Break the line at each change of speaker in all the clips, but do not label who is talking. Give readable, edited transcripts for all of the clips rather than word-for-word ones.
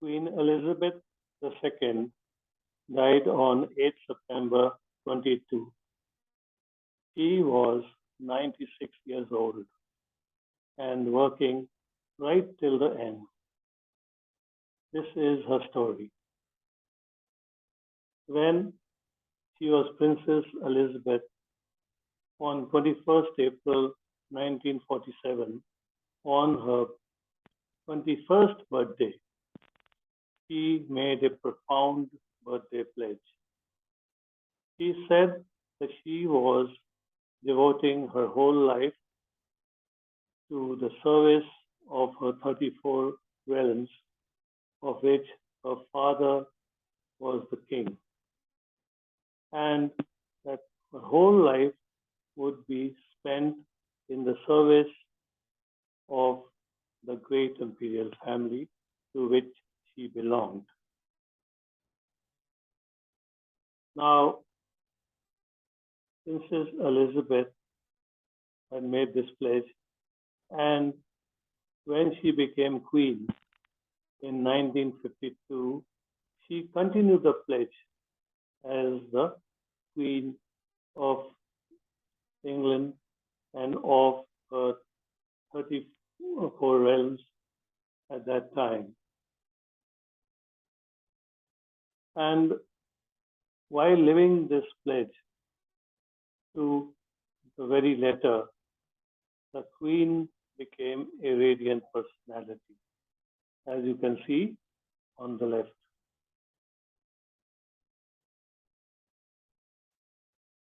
Queen Elizabeth II died on 8 September 22. She was 96 years old and working right till the end. This is her story. When she was Princess Elizabeth on 21st April 1947, on her 21st birthday, she made a profound birthday pledge. She said that she was devoting her whole life to the service of her 34 realms, of which her father was the king, and that her whole life would be spent in the service of the great imperial family to which she belonged. Now, Princess Elizabeth had made this pledge, and when she became queen in 1952, she continued the pledge as the Queen of England and of her 34 realms at that time. And while living this pledge to the very letter, the Queen became a radiant personality, as you can see on the left.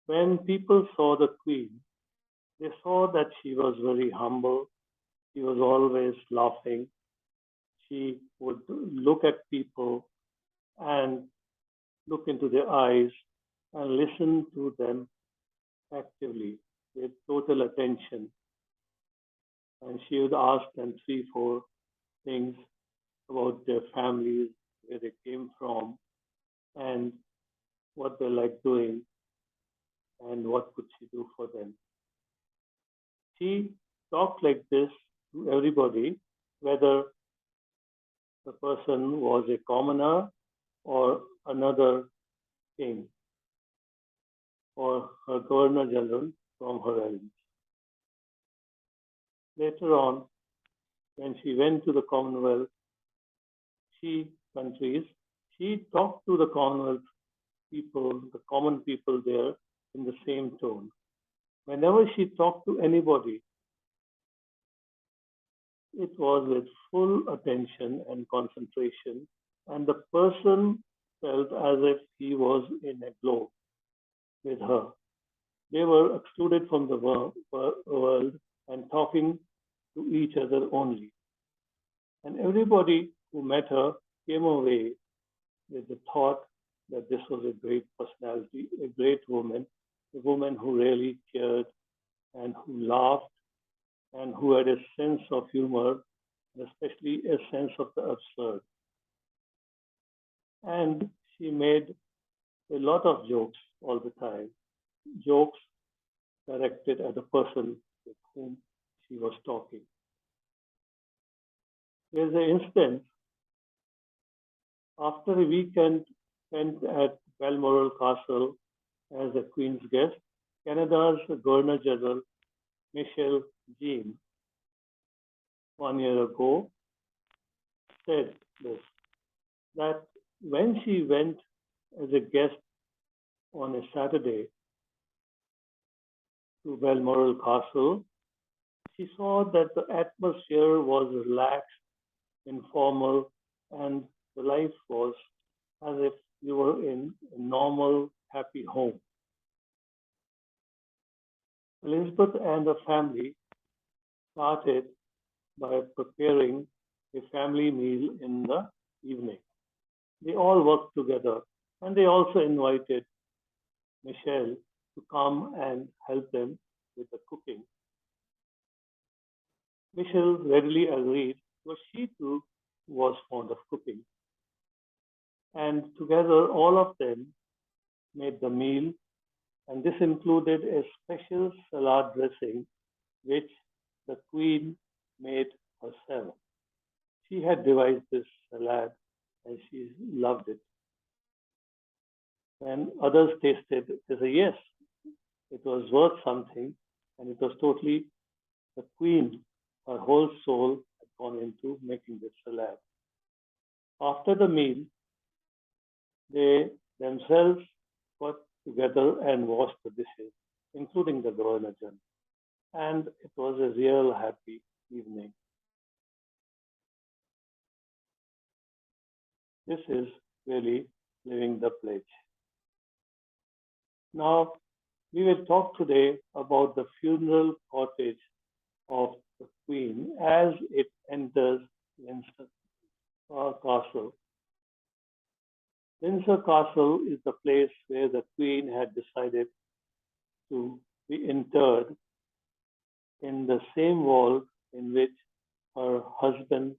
When people saw the Queen, they saw that she was very humble. She was always laughing. She would look at people and look into their eyes and listen to them actively with total attention. And she would ask them three, four things about their families, where they came from, and what they like doing, and what could she do for them. She talked like this to everybody, whether the person was a commoner or another king or her governor general from her realms. Later on, when she went to the Commonwealth countries, she talked to the Commonwealth people, the common people there, in the same tone. Whenever she talked to anybody, it was with full attention and concentration, and the person felt as if he was in a glow with her. They were excluded from the world and talking to each other only. And everybody who met her came away with the thought that this was a great personality, a great woman, a woman who really cared and who laughed and who had a sense of humor, and especially a sense of the absurd. And she made a lot of jokes all the time, jokes directed at the person with whom she was talking. There's an instance after a weekend spent at Balmoral Castle as a Queen's guest, Canada's Governor General Michelle Jean 1 year ago said this, that when she went as a guest on a Saturday to Balmoral Castle, she saw that the atmosphere was relaxed, informal, and the life was as if you were in a normal, happy home. Elizabeth and her family started by preparing a family meal in the evening. They all worked together, and they also invited Michelle to come and help them with the cooking. Michelle readily agreed because she too was fond of cooking. And together, all of them made the meal, and this included a special salad dressing which the Queen made herself. She had devised this salad and she loved it. When others tasted, they say, yes, it was worth something, and it was totally the queen, her whole soul had gone into making this salad. After the meal, they themselves got together and washed the dishes, including the Governor General. And it was a real happy evening. This is really living the pledge. Now, we will talk today about the funeral cottage of the Queen as it enters Windsor Castle. Windsor Castle is the place where the Queen had decided to be interred in the same vault in which her husband,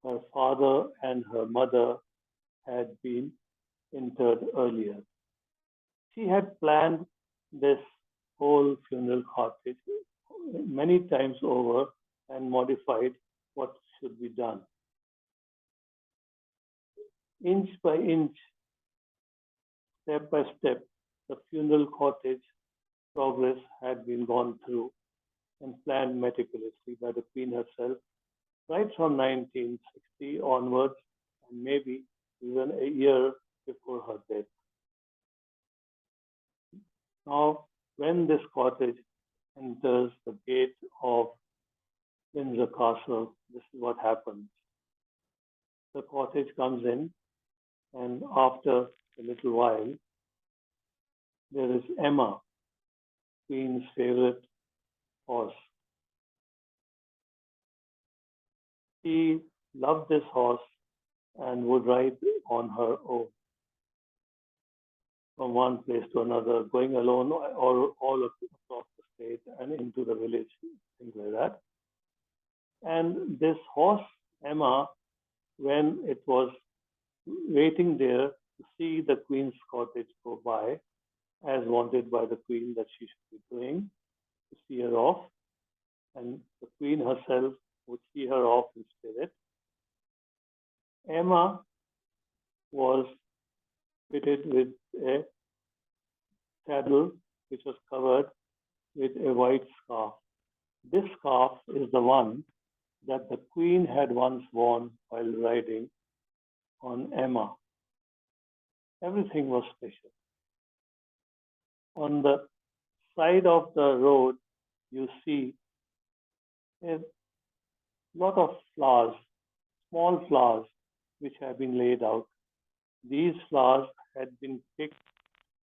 her father, and her mother had been interred earlier. She had planned this whole funeral cottage many times over and modified what should be done. Inch by inch, step by step, the funeral cottage progress had been gone through and planned meticulously by the Queen herself right from 1960 onwards, and maybe even a year before her death. Now, when this cottage enters the gate of Windsor Castle, this is what happens. The cottage comes in, and after a little while, there is Emma, Queen's favorite horse. She loved this horse and would ride on her own from one place to another, going alone or all across the state and into the village, things like that. And this horse, Emma, when it was waiting there to see the Queen's cottage go by, as wanted by the Queen that she should be doing, to see her off, and the Queen herself would see her off in spirit. Emma was fitted with a saddle which was covered with a white scarf. This scarf is the one that the Queen had once worn while riding on Emma. Everything was special. On the side of the road, you see a lot of flowers, small flowers, which have been laid out. These flowers had been picked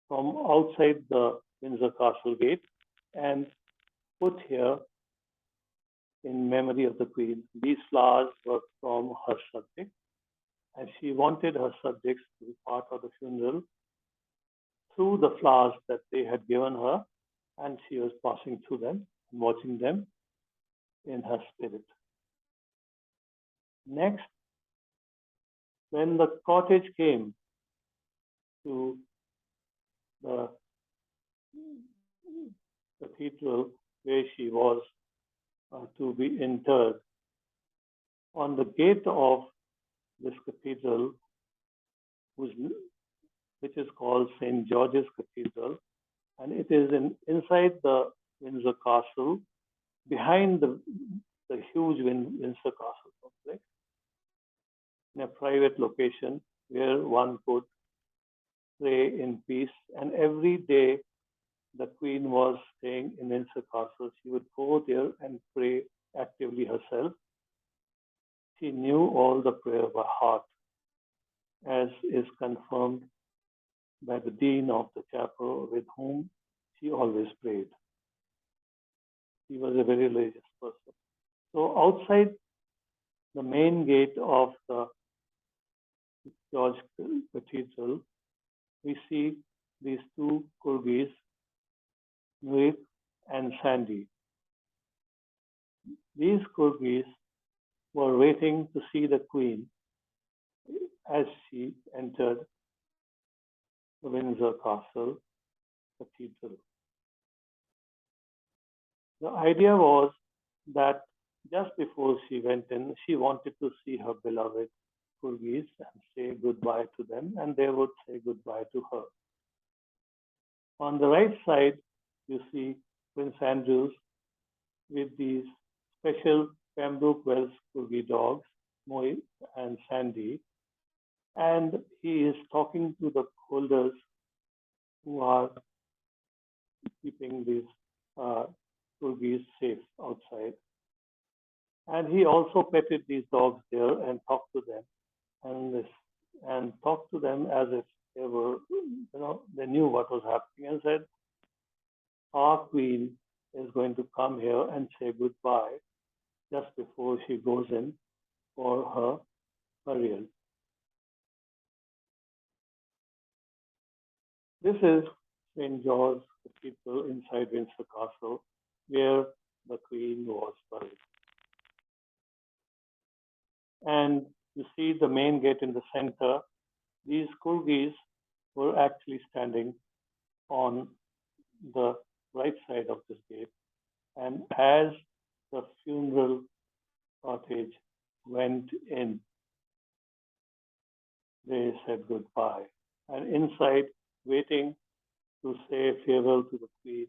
from outside the Windsor Castle gate and put here in memory of the Queen. These flowers were from her subjects, and she wanted her subjects to be part of the funeral through the flowers that they had given her, and she was passing through them and watching them in her spirit. Next, when the cottage came to the cathedral where she was to be interred, on the gate of this cathedral, which is called St. George's Cathedral, and it is inside the Windsor Castle, behind the huge Windsor Castle complex, in a private location where one could pray in peace. And every day the Queen was staying in Windsor Castle, she would go there and pray actively herself. She knew all the prayer by heart, as is confirmed by the dean of the chapel with whom she always prayed. She was a very religious person. So outside the main gate of the George Cathedral, we see these two corgis, Nuik and Sandy. These corgis were waiting to see the Queen as she entered the Windsor Castle Cathedral. The idea was that just before she went in, she wanted to see her beloved Kurgis and say goodbye to them, and they would say goodbye to her. On the right side, you see Prince Andrews with these special Pembroke Wells Corgi dogs, Moi and Sandy, and he is talking to the holders who are keeping these Corgis safe outside. And he also petted these dogs there and talked to them and talked to them as if they were, they knew what was happening and said, our queen is going to come here and say goodbye just before she goes in for her burial. This is St. George Cathedral inside Windsor Castle, where the queen was buried. And you see the main gate in the center. These Kurgis were actually standing on the right side of this gate. And as the funeral cottage went in, they said goodbye. And inside, waiting to say farewell to the Queen,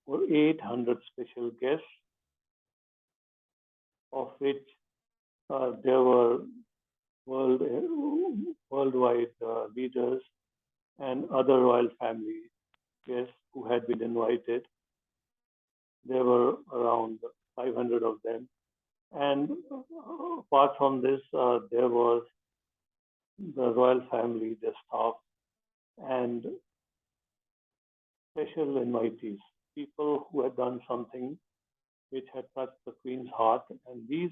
were 800 special guests, of which there were worldwide leaders and other royal family guests who had been invited. There were around 500 of them. And apart from this, there was the royal family, the staff, and special invitees, people who had done something which had touched the Queen's heart. And these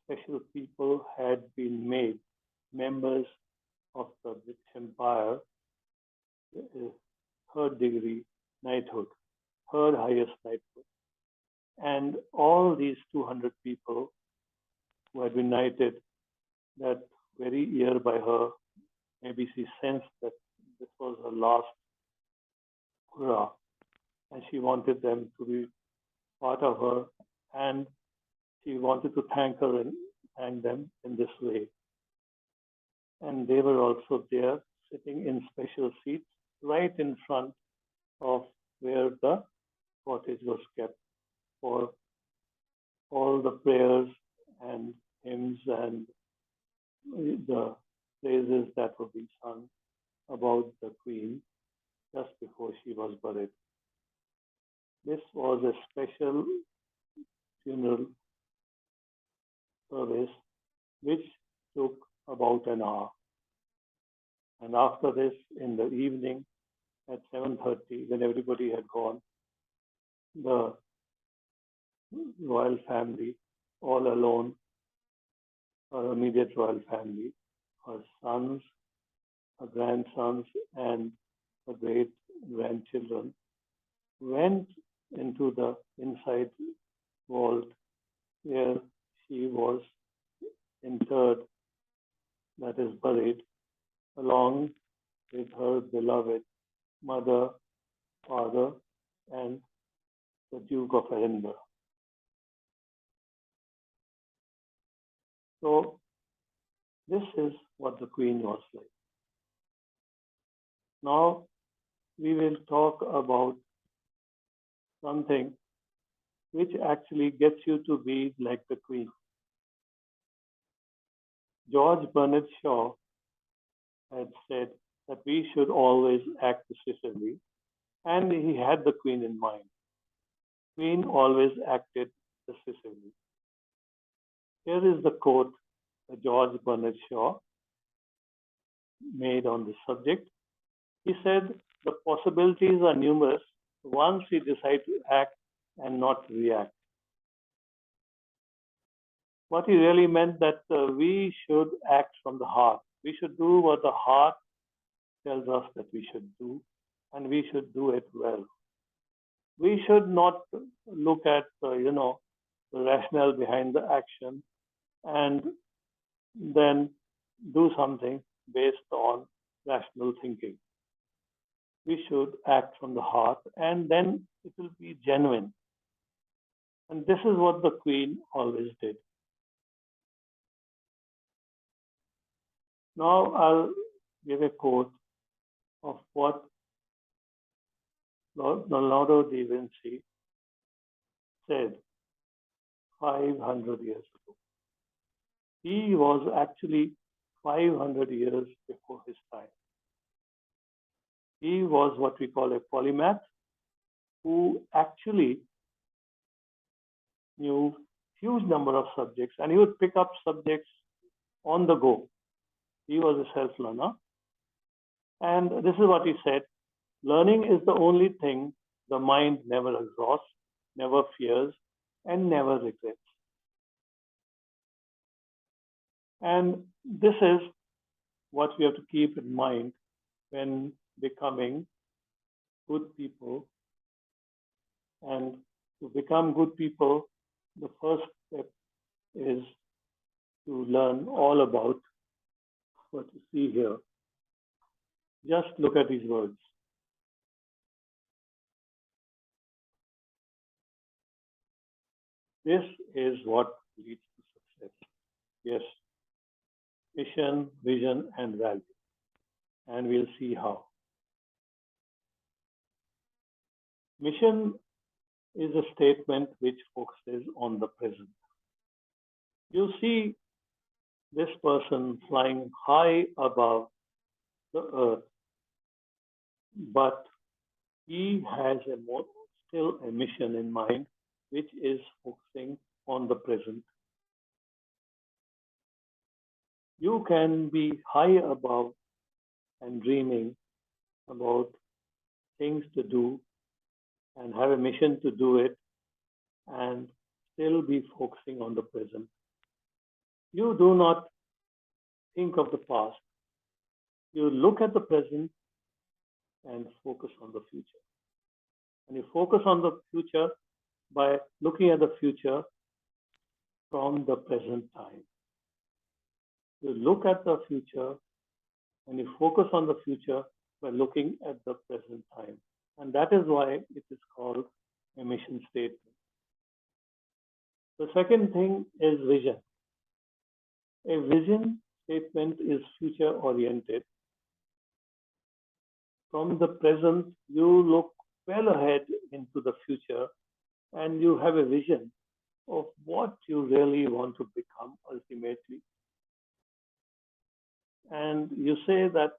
special people had been made members of the British Empire, third degree knighthood, third highest knighthood. And all these 200 people who had been knighted that very year by her, maybe she sensed that this was her last hurrah, and she wanted them to be part of her, and she wanted to thank her and thank them in this way. And they were also there, sitting in special seats right in front of where the cottage was kept for all the prayers and hymns and the praises that were being sung about the Queen just before she was buried. This was a special funeral service which took about an hour. And after this, in the evening at 7:30, when everybody had gone, the royal family, all alone, her immediate royal family, her sons, her grandsons, and her great grandchildren, went into the inside vault where she was interred, that is buried, along with her beloved mother, father, and the Duke of Edinburgh. So this is what the Queen was like. Now we will talk about something which actually gets you to be like the Queen. George Bernard Shaw had said that we should always act decisively, and he had the Queen in mind. Queen always acted decisively. Here is the quote that George Bernard Shaw made on this subject. He said, "The possibilities are numerous once we decide to act and not react." What he really meant that we should act from the heart. We should do what the heart tells us that we should do, and we should do it well. We should not look at the rationale behind the action and then do something based on rational thinking. We should act from the heart, and then it will be genuine. And this is what the Queen always did. Now I'll give a quote of what Leonardo da Vinci said 500 years ago. He was actually 500 years before his time. He was what we call a polymath who actually knew huge number of subjects, and he would pick up subjects on the go. He was a self-learner. And this is what he said: learning is the only thing the mind never exhausts, never fears, and never regrets. And this is what we have to keep in mind when becoming good people. And to become good people, the first step is to learn all about what you see here. Just look at these words. This is what leads to success. Yes, mission, vision, and value. And we'll see how. Mission is a statement which focuses on the present. You see this person flying high above the earth, but he has still a mission in mind, which is focusing on the present. You can be high above and dreaming about things to do and have a mission to do it and still be focusing on the present. You do not think of the past. You look at the present and focus on the future. And you focus on the future by looking at the future from the present time. You look at the future and you focus on the future by looking at the present time. And that is why it is called a mission statement. The second thing is vision. A vision statement is future oriented. From the present, you look well ahead into the future and you have a vision of what you really want to become ultimately. And you say that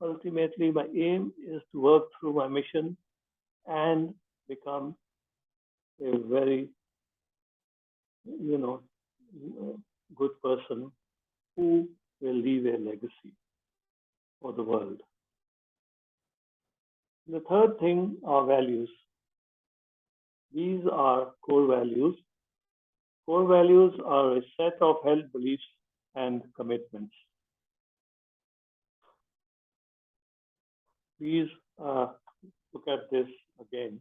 ultimately my aim is to work through my mission and become a very, good person who will leave a legacy for the world. The third thing are values. These are core values. Core values are a set of held beliefs and commitments. Please look at this again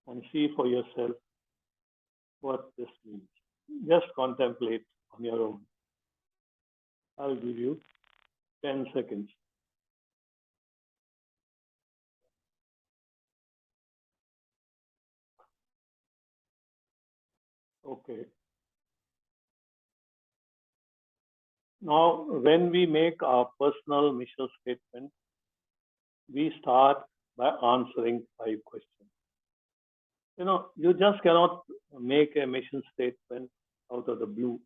and see for yourself what this means. Just contemplate on your own. I'll give you 10 seconds. Okay. Now, when we make our personal mission statement, we start by answering 5 questions. You just cannot make a mission statement out of the blue.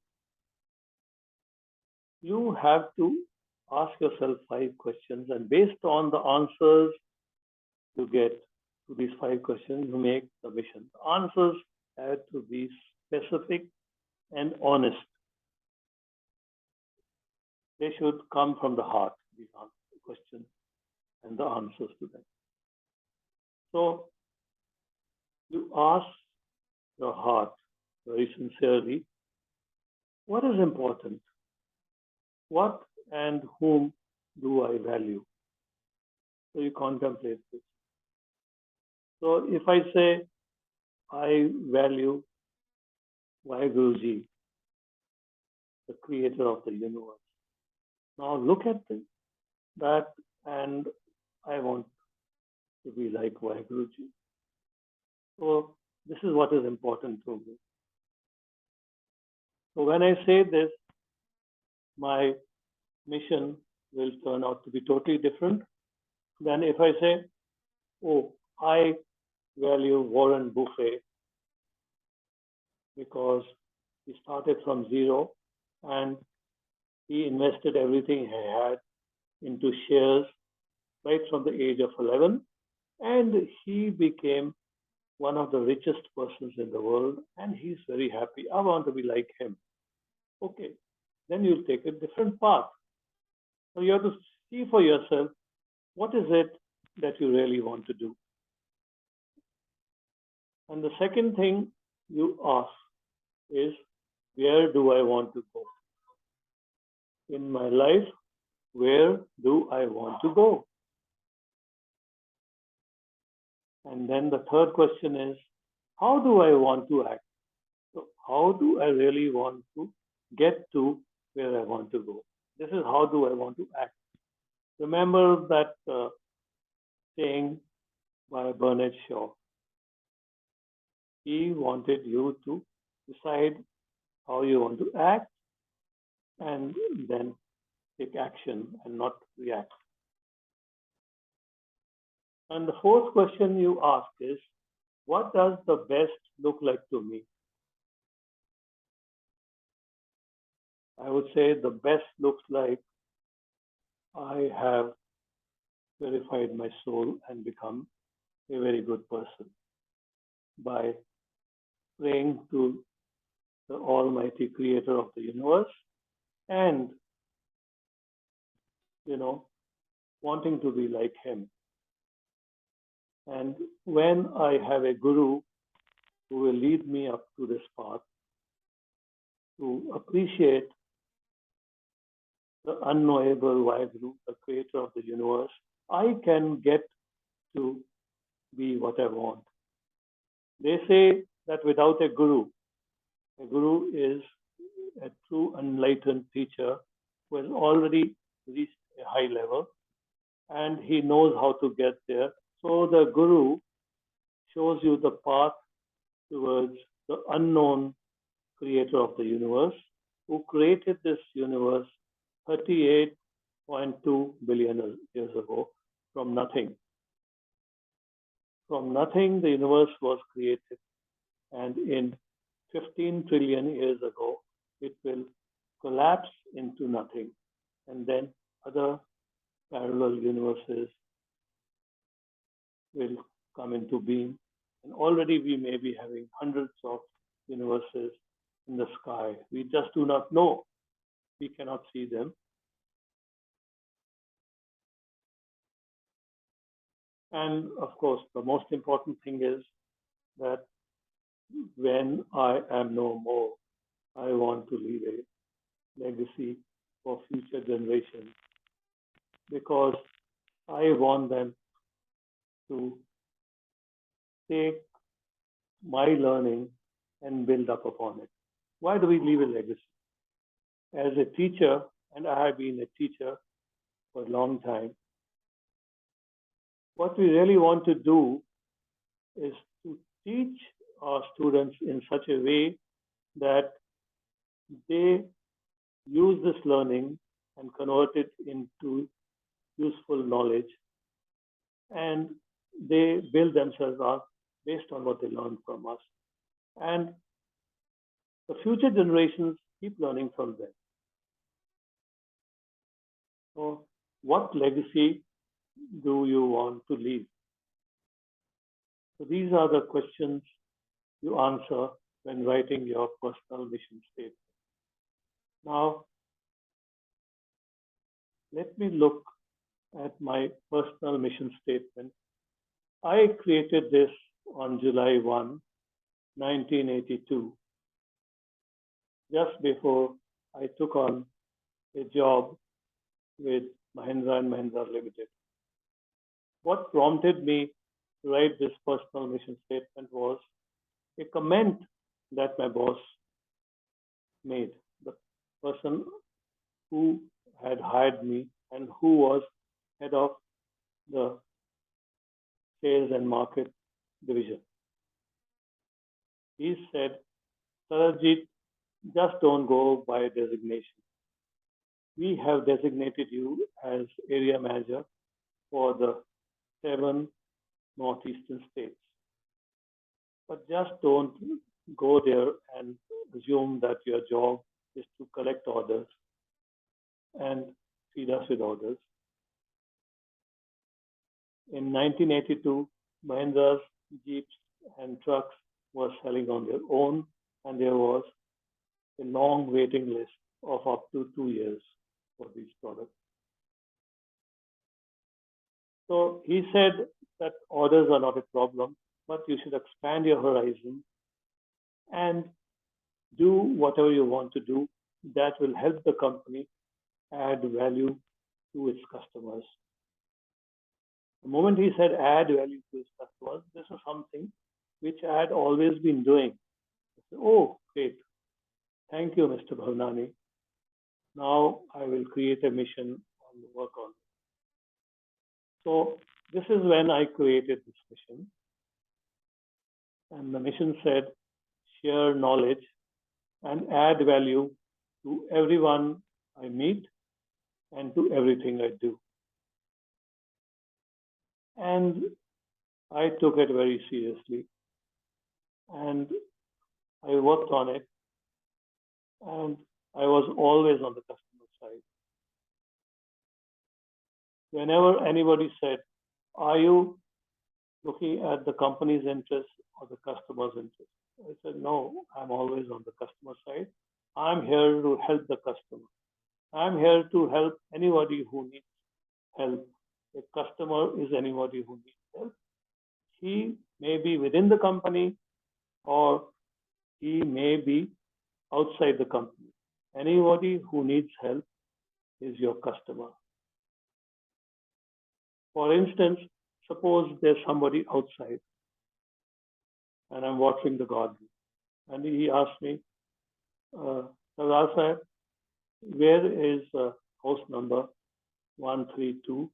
You have to ask yourself 5 questions, and based on the answers you get to these 5 questions, you make the mission. The answers have to be specific and honest. They should come from the heart, these questions and the answers to them. So you ask your heart very sincerely, what is important? What and whom do I value? So you contemplate this. So if I say, I value Vaheguruji, the creator of the universe. Now look at that, and I want to be like Vaheguruji. So this is what is important to me. So when I say this, my mission will turn out to be totally different than if I say, oh, I value Warren Buffett because he started from zero and he invested everything he had into shares right from the age of 11, and he became one of the richest persons in the world, and he's very happy. I want to be like him. Okay, then you'll take a different path. So you have to see for yourself what is it that you really want to do. And the second thing you ask is, where do I want to go? In my life, where do I want to go? And then the third question is, how do I want to act? So, how do I really want to get to where I want to go? This is how do I want to act. Remember that saying by Bernard Shaw. He wanted you to decide how you want to act and then take action and not react. And the fourth question you ask is, what does the best look like to me? I would say the best looks like I have purified my soul and become a very good person by praying to the Almighty Creator of the universe and, wanting to be like Him. And when I have a guru who will lead me up to this path, to appreciate the unknowable Vaheguru, the creator of the universe, I can get to be what I want. They say that without a guru is a true enlightened teacher who has already reached a high level and he knows how to get there. So the guru shows you the path towards the unknown creator of the universe who created this universe 38.2 billion years ago from nothing. From nothing, the universe was created, and in 15 trillion years ago, it will collapse into nothing, and then other parallel universes will come into being. And already we may be having hundreds of universes in the sky. We just do not know. We cannot see them. And of course, the most important thing is that when I am no more, I want to leave a legacy for future generations because I want them to take my learning and build up upon it. Why do we leave a legacy? As a teacher, and I have been a teacher for a long time, what we really want to do is to teach our students in such a way that they use this learning and convert it into useful knowledge, and they build themselves up based on what they learn from us. And the future generations keep learning from them. So, what legacy do you want to leave? So, these are the questions you answer when writing your personal mission statement. Now, let me look at my personal mission statement. I created this on July 1, 1982, just before I took on a job with Mahindra and Mahindra Limited. What prompted me to write this personal mission statement was a comment that my boss made. The person who had hired me and who was head of the sales and market division. He said, Sarajit, just don't go by designation. we have designated you as area manager for the 7 northeastern states. But just don't go there and assume that your job is to collect orders and feed us with orders. In 1982, Mahindra's Jeeps and trucks were selling on their own, and there was a long waiting list of up to 2 years for these products. So he said that orders are not a problem, but you should expand your horizon and do whatever you want to do that will help the company add value to its customers. The moment he said add value to its customers, this is something which I had always been doing. I said, oh, great. Thank you, Mr. Bhavnani. Now I will create a mission and work on it. So this is when I created this mission. And the mission said, share knowledge and add value to everyone I meet and to everything I do. And I took it very seriously. And I worked on it. And I was always on the customer side. Whenever anybody said, are you looking at the company's interest or the customer's interest? I said, no, I'm always on the customer side. I'm here to help the customer. I'm here to help anybody who needs help. A customer is anybody who needs help. He may be within the company or he may be outside the company. Anybody who needs help is your customer. For instance, suppose there's somebody outside and I'm watering the garden. And he asked me, Sardar Sahib, where is house number 132?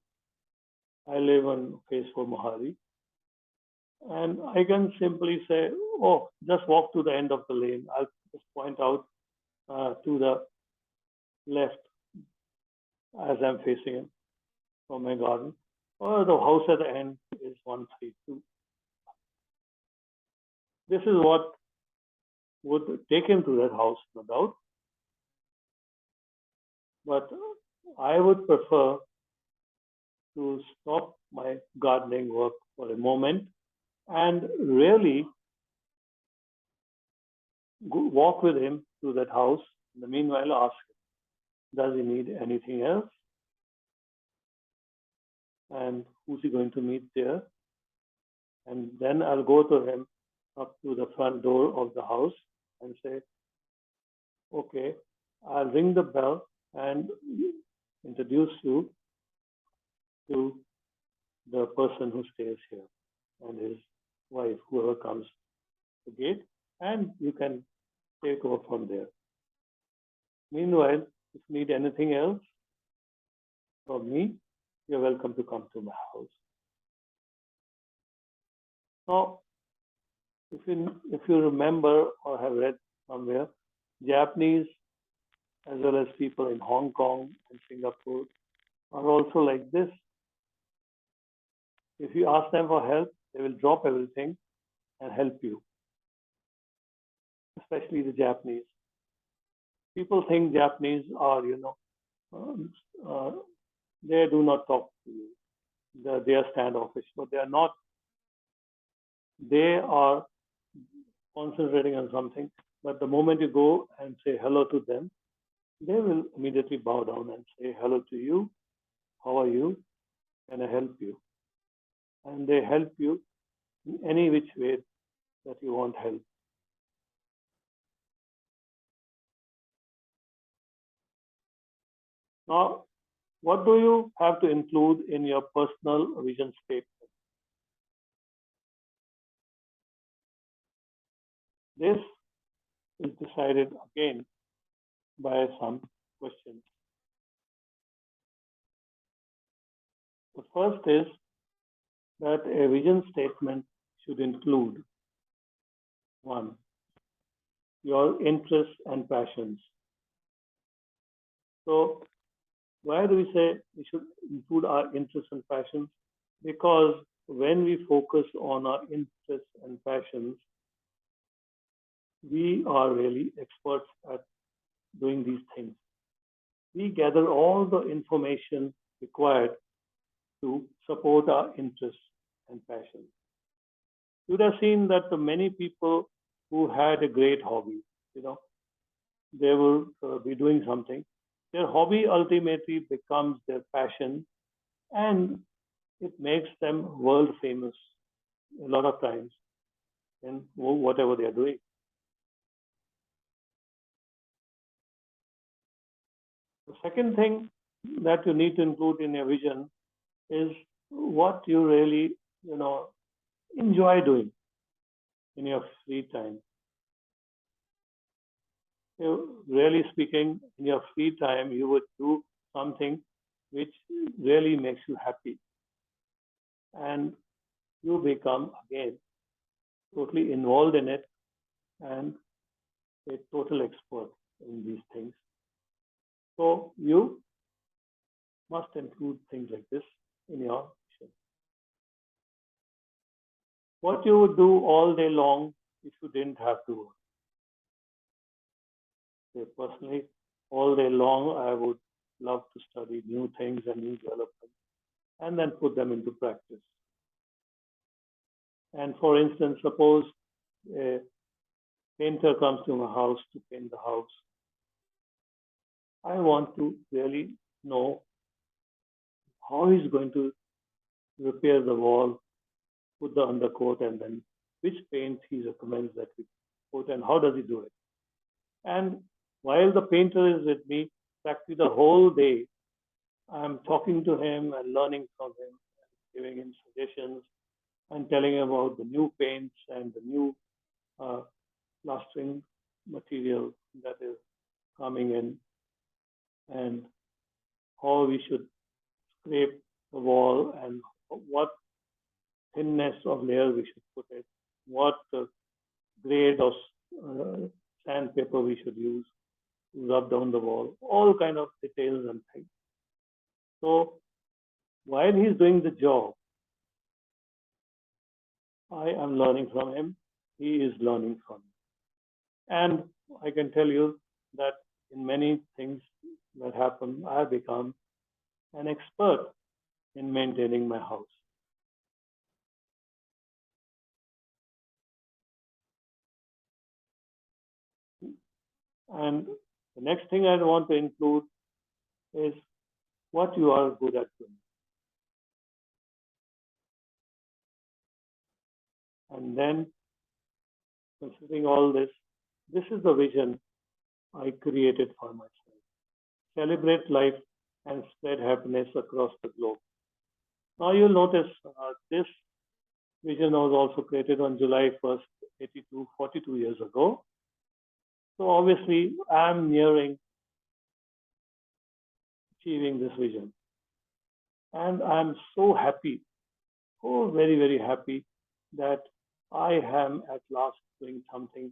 I live on phase 4 Mohali. And I can simply say, oh, just walk to the end of the lane. I'll just point out to the left as I'm facing him from my garden. Or the house at the end is 132. This is what would take him to that house, no doubt. But I would prefer to stop my gardening work for a moment and really walk with him to that house. In the meanwhile, ask him, does he need anything else? And who's he going to meet there? And then I'll go to him up to the front door of the house and say, okay, I'll ring the bell and introduce you to the person who stays here and his wife, whoever comes to the gate, and you can take over from there. Meanwhile, if you need anything else from me, you're welcome to come to my house. Now, if you remember or have read somewhere, Japanese as well as people in Hong Kong and Singapore are also like this. If you ask them for help, they will drop everything and help you, especially the Japanese. People think Japanese are, they do not talk to you. They are standoffish, but they are not. They are concentrating on something, but the moment you go and say hello to them, they will immediately bow down and say hello to you. How are you? Can I help you? And they help you in any which way that you want help. Now, what do you have to include in your personal vision statement? This is decided again by some questions. The first is that a vision statement should include 1, your interests and passions. So Why do we say we should include our interests and passions? Because when we focus on our interests and passions, we are really experts at doing these things. We gather all the information required to support our interests and passions. You would have seen that the many people who had a great hobby, you know, they will be doing something. Their hobby ultimately becomes their passion, and it makes them world famous a lot of times in whatever they are doing. The second thing that you need to include in your vision is what you really, enjoy doing in your free time. Really speaking, in your free time, you would do something which really makes you happy, and you become again totally involved in it and a total expert in these things. So you must include things like this in your vision. What you would do all day long if you didn't have to work. Say, personally, all day long, I would love to study new things and new developments and then put them into practice. And for instance, suppose a painter comes to my house to paint the house. I want to really know how he's going to repair the wall, put the undercoat, and then which paint he recommends that we put and how does he do it. And while the painter is with me, practically the whole day, I'm talking to him and learning from him, and giving him suggestions and telling him about the new paints and the new uh, plastering material that is coming in and how we should scrape the wall and what thinness of layer we should put it, what grade of sandpaper we should use to rub down the wall, all kind of details and things. So while he's doing the job, I am learning from him. He is learning from me. And I can tell you that in many things that happen, I have become an expert in maintaining my house. And the next thing I want to include is what you are good at doing. And then, considering all this, this is the vision I created for myself. Celebrate life and spread happiness across the globe. Now you'll notice this vision was also created on July 1st, 42 years ago. So obviously, I'm nearing achieving this vision. And I'm so happy, so very, very happy that I am at last doing something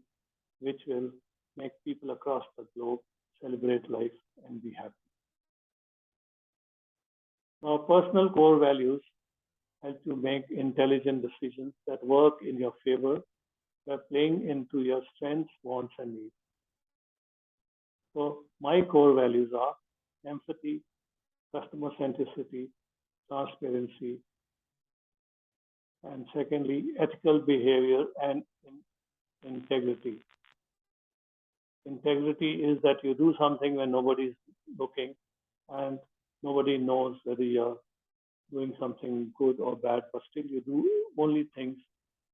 which will make people across the globe celebrate life and be happy. Now, personal core values help you make intelligent decisions that work in your favor by playing into your strengths, wants, and needs. So, my core values are empathy, customer centricity, transparency, and secondly, ethical behavior and integrity. Integrity is that you do something when nobody's looking and nobody knows whether you're doing something good or bad, but still you do only things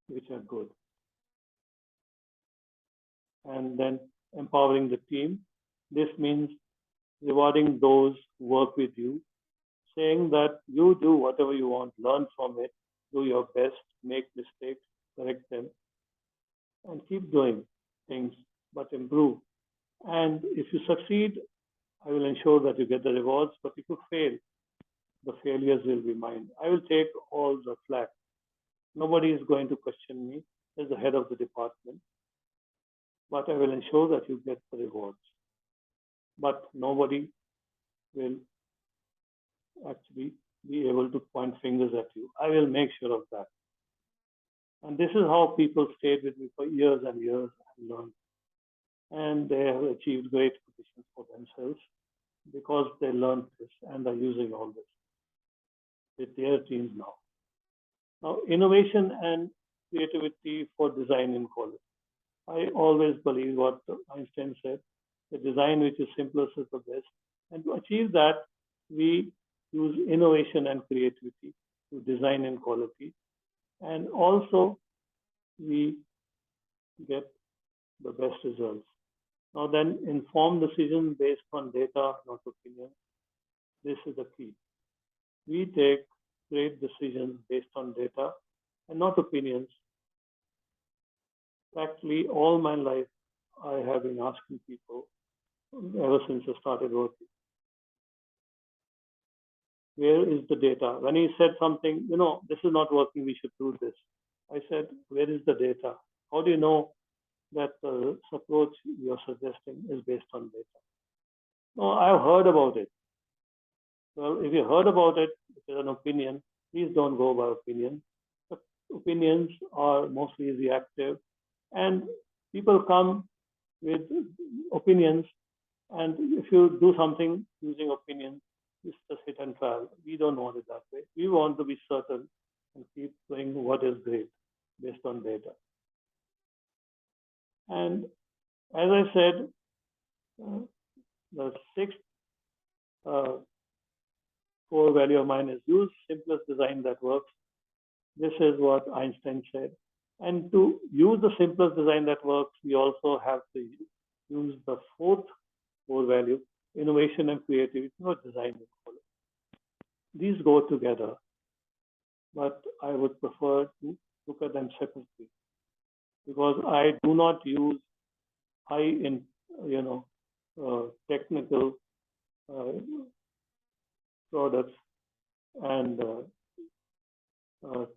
which are good. And then empowering the team. This means rewarding those who work with you, saying that you do whatever you want, learn from it, do your best, make mistakes, correct them, and keep doing things, but improve. And if you succeed, I will ensure that you get the rewards. But if you fail, the failures will be mine. I will take all the flack. Nobody is going to question me as the head of the department, but I will ensure that you get the rewards. But nobody will actually be able to point fingers at you. I will make sure of that. And this is how people stayed with me for years and years and learned. And they have achieved great positions for themselves because they learned this and are using all this with their teams now. Now, innovation and creativity for design in quality. I always believe what Einstein said, the design which is simplest is the best. And to achieve that, we use innovation and creativity to design in quality. And also, we get the best results. Now then, informed decision based on data, not opinion. This is the key. We take great decisions based on data and not opinions. Actually, all my life, I have been asking people ever since I started working, where is the data? When he said something, this is not working, we should do this. I said, where is the data? How do you know that the approach you're suggesting is based on data? No, I've heard about it. Well, if you heard about it, if it's an opinion, please don't go by opinion. But opinions are mostly reactive, and people come with opinions, and if you do something using opinions, it's just hit and trial. We don't want it that way. We want to be certain and keep doing what is great based on data. And as I said, the sixth core value of mine is use simplest design that works. This is what Einstein said. And to use the simplest design that works, we also have to use the fourth core value, innovation and creativity, not design and quality. These go together, but I would prefer to look at them separately because I do not use high in technical products and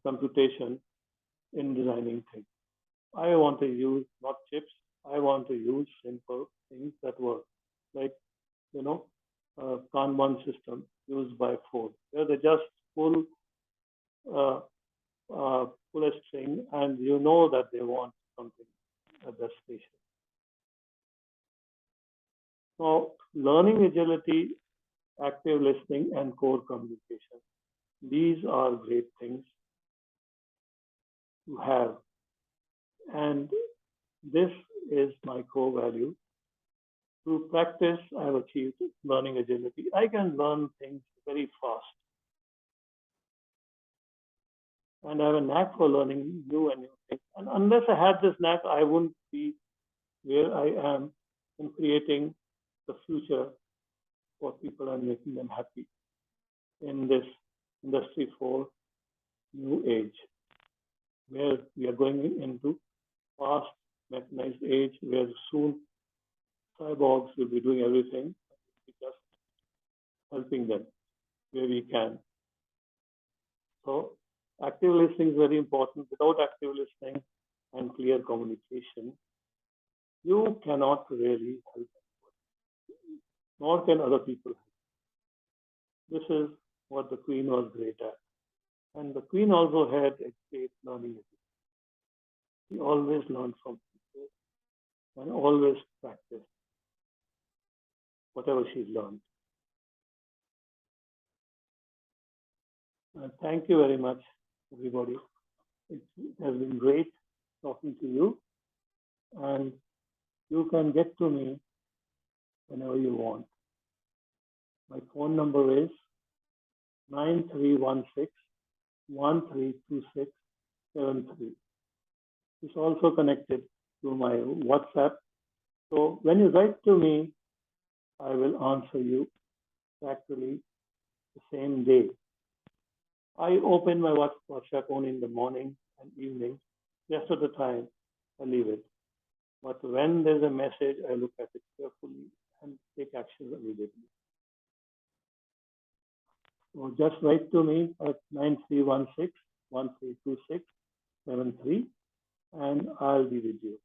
computation in designing things. I want to use not chips. I want to use simple things that work, like Kanban system used by Ford, where they just pull a string, and you know that they want something at that station. So, learning agility, active listening, and core communication. These are great things to have. And this is my core value. Through practice, I have achieved learning agility. I can learn things very fast. And I have a knack for learning new and new things. And unless I had this knack, I wouldn't be where I am in creating the future for people and making them happy in this Industry 4 new age, where we are going into fast mechanized age, where soon cyborgs will be doing everything, just helping them where we can. So active listening is very important. Without active listening and clear communication, you cannot really help anyone, nor can other people help. This is what the Queen was great at. And the Queen also had a great learning ability. She always learned from people and always practiced whatever she learned. Thank you very much, everybody. It has been great talking to you. And you can get to me whenever you want. My phone number is 9316-132673. It's also connected to my WhatsApp. So when you write to me, I will answer you actually the same day. I open my WhatsApp only in the morning and evening. Rest of the time, I leave it. But when there's a message, I look at it carefully and take action immediately. So just write to me at 9316-132673, and I'll be with you.